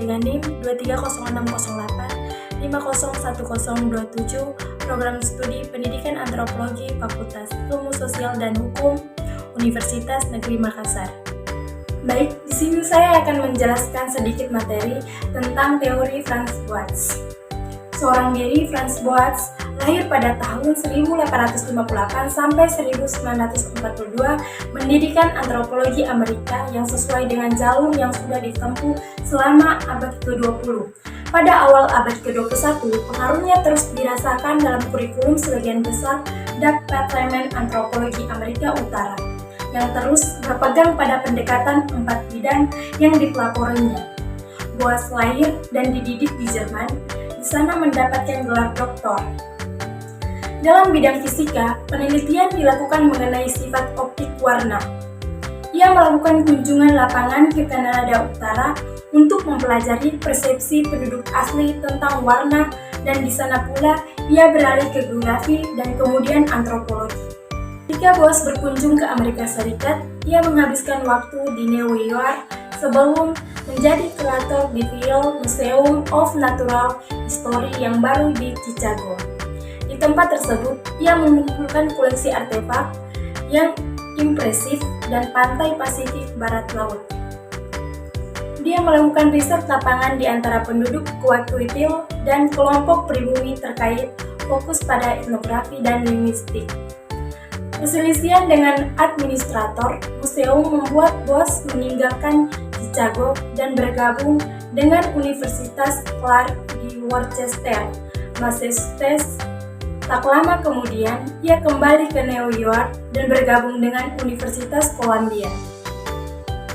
dengan NIM 230608 501027 Program Studi Pendidikan Antropologi Fakultas Ilmu Sosial dan Hukum Universitas Negeri Makassar. Baik, di sini saya akan menjelaskan sedikit materi tentang teori Franz Boas. Seorang diri Franz Boas lahir pada tahun 1858 sampai 1942, mendidikan antropologi Amerika yang sesuai dengan jalur yang sudah ditempuh selama abad ke-20. Pada awal abad ke-21, pengaruhnya terus dirasakan dalam kurikulum sebagian besar Departemen Antropologi Amerika Utara, yang terus berpegang pada pendekatan 4 bidang yang dipeloporinya. Boas lahir dan dididik di Jerman, di sana mendapatkan gelar doktor. Dalam bidang fisika, penelitian dilakukan mengenai sifat optik warna. Ia melakukan kunjungan lapangan ke Kanada Utara untuk mempelajari persepsi penduduk asli tentang warna, dan di sana pula ia beralih ke geografi dan kemudian antropologi. Ketika Boas berkunjung ke Amerika Serikat, ia menghabiskan waktu di New York sebelum menjadi kurator di Field Museum of Natural History yang baru di Chicago. Di tempat tersebut, ia mengumpulkan koleksi artefak yang impresif dan pantai Pasifik Barat Laut. Dia melakukan riset lapangan di antara penduduk Coathuila dan kelompok pribumi terkait, fokus pada etnografi dan linguistik. Perselisihan dengan administrator museum membuat Boas meninggalkan Chicago dan bergabung dengan Universitas Clark di Worcester, Massachusetts. Tak lama kemudian, ia kembali ke New York dan bergabung dengan Universitas Columbia.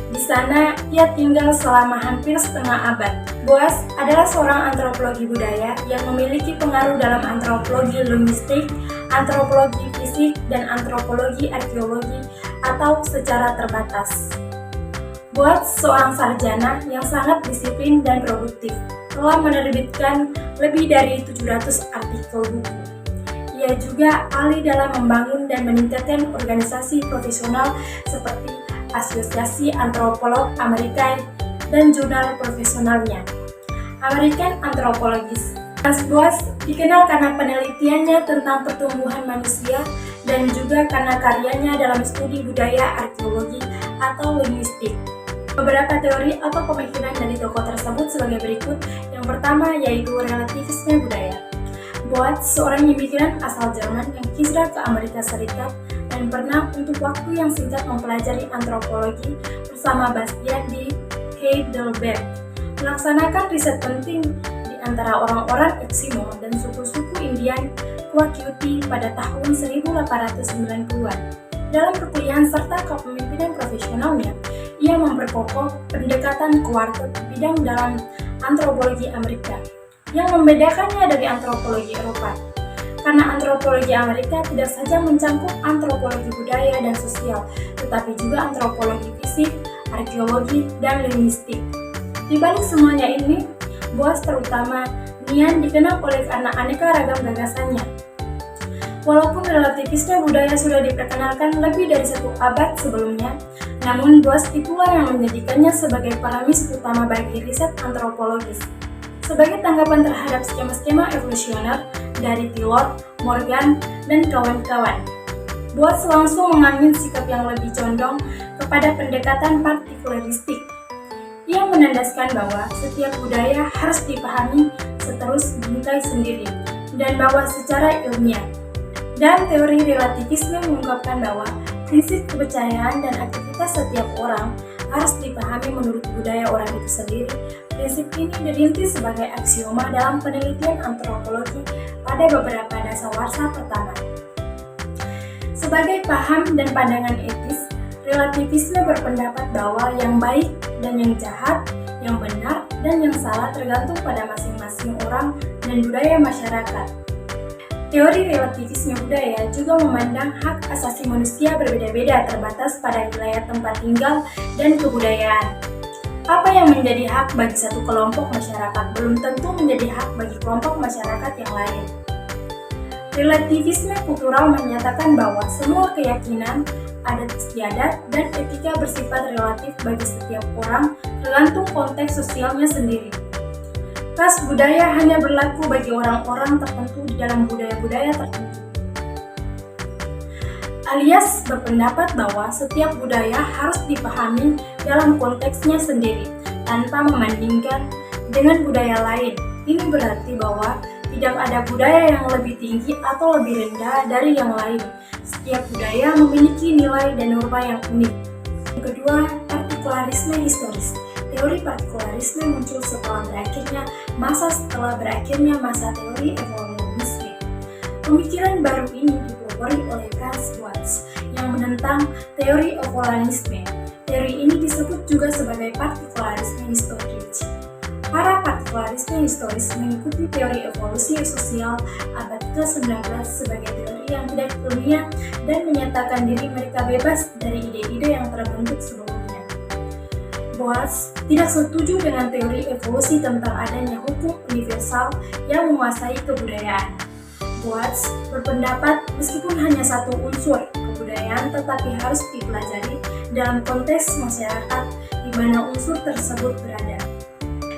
Di sana, ia tinggal selama hampir setengah abad. Boas adalah seorang antropologi budaya yang memiliki pengaruh dalam antropologi linguistik, antropologi fisik, dan antropologi arkeologi atau secara terbatas. Boas seorang sarjana yang sangat disiplin dan produktif, telah menerbitkan lebih dari 700 artikel buku. Ia juga ahli dalam membangun dan meningkatkan organisasi profesional seperti Asosiasi Antropolog Amerika dan jurnal profesionalnya, American Anthropologist. Franz Boas dikenal karena penelitiannya tentang pertumbuhan manusia dan juga karena karyanya dalam studi budaya arkeologi atau linguistik. Beberapa teori atau pemikiran dari tokoh tersebut sebagai berikut. Yang pertama yaitu relativisme budaya. Boas seorang imigran asal Jerman yang hijrah ke Amerika Serikat dan pernah untuk waktu yang singkat mempelajari antropologi bersama Bastian di Heidelberg, melaksanakan riset penting di antara orang-orang Eskimo dan suku-suku Indian Coathuila pada tahun 1890-an. Dalam perkuliahan serta kepemimpinan profesionalnya, ia memperkokoh pendekatan kuartet bidang dalam antropologi Amerika, yang membedakannya dari antropologi Eropa. Karena antropologi Amerika tidak saja mencakup antropologi budaya dan sosial, tetapi juga antropologi fisik, arkeologi, dan linguistik. Di balik semuanya ini, Boas terutama Nian dikenal oleh karena aneka ragam gagasannya. Walaupun relativisme budaya sudah diperkenalkan lebih dari 1 abad sebelumnya, namun Boas itulah yang menjadikannya sebagai paramis utama bagi riset antropologis. Sebagai tanggapan terhadap skema-skema evolusioner dari Taylor, Morgan, dan kawan-kawan, Boas langsung mengambil sikap yang lebih condong kepada pendekatan partikularistik. Ia menandaskan bahwa setiap budaya harus dipahami seterus bingkai sendiri, dan bahwa secara ilmiah. Dan teori relativisme mengungkapkan bahwa prinsip kepercayaan dan aktivitas setiap orang harus dipahami menurut budaya orang itu sendiri. Prinsip ini dirintis sebagai aksioma dalam penelitian antropologi pada beberapa dasawarsa pertama. Sebagai paham dan pandangan etis, relativisme berpendapat bahwa yang baik dan yang jahat, yang benar dan yang salah tergantung pada masing-masing orang dan budaya masyarakat. Teori relativisme budaya juga memandang hak asasi manusia berbeda-beda terbatas pada wilayah tempat tinggal dan kebudayaan. Apa yang menjadi hak bagi satu kelompok masyarakat belum tentu menjadi hak bagi kelompok masyarakat yang lain. Relativisme kultural menyatakan bahwa semua keyakinan adat istiadat, dan etika bersifat relatif bagi setiap orang tergantung konteks sosialnya sendiri. Ras budaya hanya berlaku bagi orang-orang tertentu di dalam budaya-budaya tertentu. Alias berpendapat bahwa setiap budaya harus dipahami dalam konteksnya sendiri, tanpa membandingkan dengan budaya lain. Ini berarti bahwa tidak ada budaya yang lebih tinggi atau lebih rendah dari yang lain. Setiap budaya memiliki nilai dan norma yang unik. Yang kedua, partikularisme historis. Teori partikularisme muncul setelah berakhirnya masa teori evolusionisme. Pemikiran baru ini dipelopori oleh Franz Boas yang menentang teori evolusionisme. Teori ini disebut juga sebagai partikularisme historis. Para partikularisme historis mengikuti teori evolusi sosial abad ke-19 sebagai teori yang tidak ilmiah dan menyatakan diri mereka bebas dari ide-ide yang terbentuk sebelumnya. Boas tidak setuju dengan teori evolusi tentang adanya hukum universal yang menguasai kebudayaan. Boas berpendapat meskipun hanya satu unsur kebudayaan tetapi harus dipelajari dalam konteks masyarakat di mana unsur tersebut berada.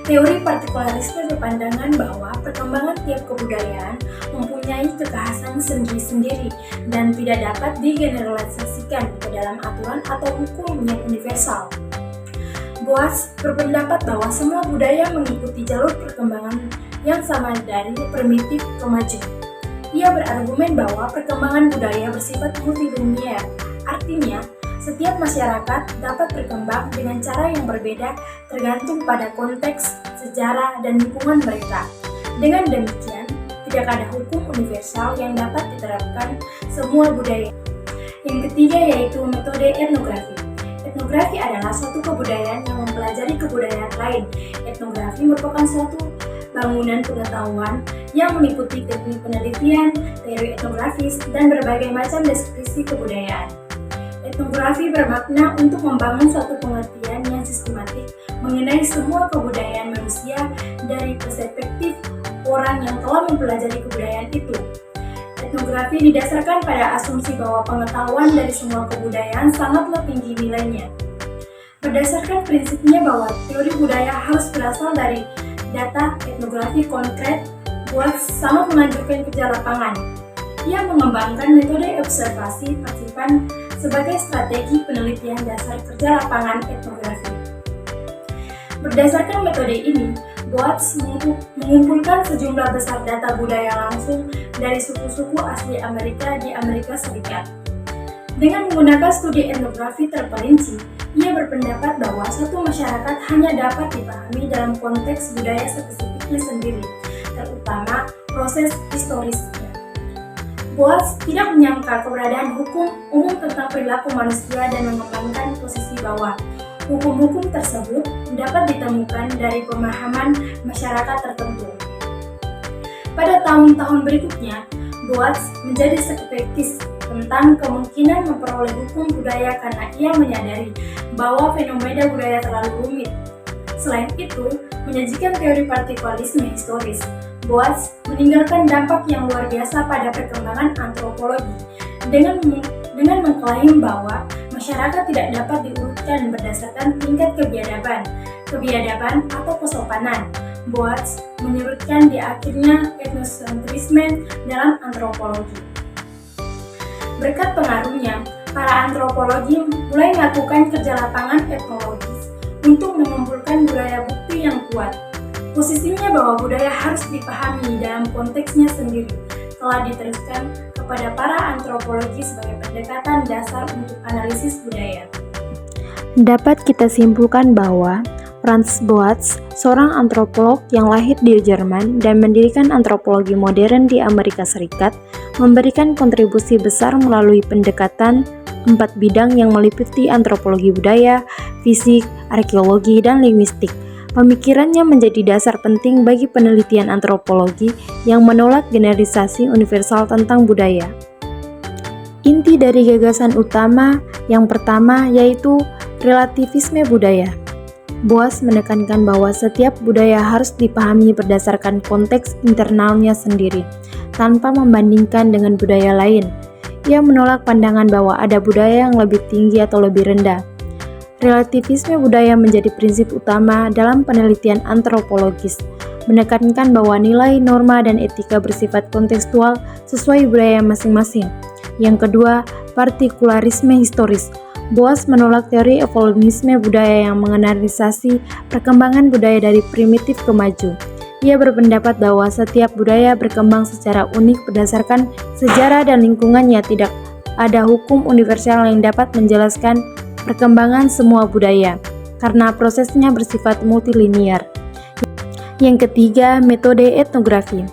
Teori partikularisme berpandangan bahwa perkembangan tiap kebudayaan mempunyai kekhasan sendiri-sendiri dan tidak dapat digeneralisasikan ke dalam aturan atau hukum yang universal. Boas berpendapat bahwa semua budaya mengikuti jalur perkembangan yang sama dari primitif ke maju. Ia berargumen bahwa perkembangan budaya bersifat multilinear, artinya setiap masyarakat dapat berkembang dengan cara yang berbeda tergantung pada konteks, sejarah, dan lingkungan mereka. Dengan demikian, tidak ada hukum universal yang dapat diterapkan semua budaya. Yang ketiga yaitu metode etnografi. Etnografi adalah suatu kebudayaan yang mempelajari kebudayaan lain. Etnografi merupakan suatu bangunan pengetahuan yang meliputi teknik penelitian, teori etnografis, dan berbagai macam deskripsi kebudayaan. Etnografi bermakna untuk membangun suatu pengertian yang sistematik mengenai semua kebudayaan manusia dari perspektif orang yang telah mempelajari kebudayaan itu. Etnografi didasarkan pada asumsi bahwa pengetahuan dari semua kebudayaan sangatlah tinggi nilainya. Berdasarkan prinsipnya bahwa teori budaya harus berasal dari data etnografi konkret, Boas sangat menganjurkan kerja lapangan. Ia mengembangkan metode observasi partisipan sebagai strategi penelitian dasar kerja lapangan etnografi. Berdasarkan metode ini, Boas mengumpulkan sejumlah besar data budaya langsung dari suku-suku asli Amerika di Amerika Serikat. Dengan menggunakan studi etnografi terperinci, ia berpendapat bahwa suatu masyarakat hanya dapat dipahami dalam konteks budaya spesifiknya sendiri, terutama proses historisnya. Boas tidak menyangka keberadaan hukum umum tentang perilaku manusia dan mengembangkan posisi bahwa hukum-hukum tersebut dapat ditemukan dari pemahaman masyarakat tertentu. Pada tahun-tahun berikutnya, Boas menjadi skeptis tentang kemungkinan memperoleh hukum budaya karena ia menyadari bahwa fenomena budaya terlalu rumit. Selain itu, menyajikan teori partikularisme historis, Boas meninggalkan dampak yang luar biasa pada perkembangan antropologi dengan mengklaim bahwa masyarakat tidak dapat diurutkan berdasarkan tingkat kebiadaban atau kesopanan. Boas menyebutkan di akhirnya etnosentrisme dalam antropologi. Berkat pengaruhnya, para antropologi mulai melakukan kerja lapangan etnologis untuk mengumpulkan budaya bukti yang kuat. Posisinya bahwa budaya harus dipahami dalam konteksnya sendiri telah diteruskan kepada para antropologi sebagai pendekatan dasar untuk analisis budaya. Dapat kita simpulkan bahwa Franz Boas, seorang antropolog yang lahir di Jerman dan mendirikan antropologi modern di Amerika Serikat, memberikan kontribusi besar melalui pendekatan 4 bidang yang meliputi antropologi budaya, fisik, arkeologi, dan linguistik. Pemikirannya menjadi dasar penting bagi penelitian antropologi yang menolak generalisasi universal tentang budaya. Inti dari gagasan utama yang pertama yaitu relativisme budaya. Boas menekankan bahwa setiap budaya harus dipahami berdasarkan konteks internalnya sendiri, tanpa membandingkan dengan budaya lain. Ia menolak pandangan bahwa ada budaya yang lebih tinggi atau lebih rendah. Relativisme budaya menjadi prinsip utama dalam penelitian antropologis, menekankan bahwa nilai, norma, dan etika bersifat kontekstual sesuai budaya masing-masing. Yang kedua, partikularisme historis. Boas menolak teori evolusionisme budaya yang menganalisasi perkembangan budaya dari primitif ke maju. Ia berpendapat bahwa setiap budaya berkembang secara unik berdasarkan sejarah dan lingkungannya, tidak ada hukum universal yang dapat menjelaskan perkembangan semua budaya, karena prosesnya bersifat multilinier. Yang ketiga, metode etnografi.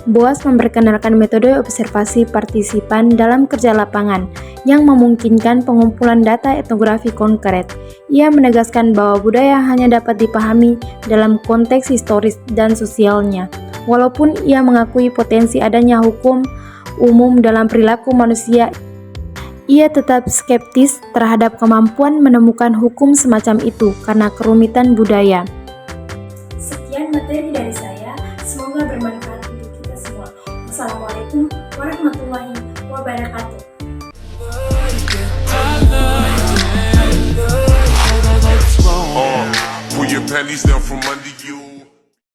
Boas memperkenalkan metode observasi partisipan dalam kerja lapangan yang memungkinkan pengumpulan data etnografi konkret. Ia menegaskan bahwa budaya hanya dapat dipahami dalam konteks historis dan sosialnya. Walaupun ia mengakui potensi adanya hukum umum dalam perilaku manusia, ia tetap skeptis terhadap kemampuan menemukan hukum semacam itu karena kerumitan budaya. Sekian materi dari saya, semoga bermanfaat untuk kita semua. Wassalamualaikum warahmatullahi wabarakatuh. Pull your panties down from under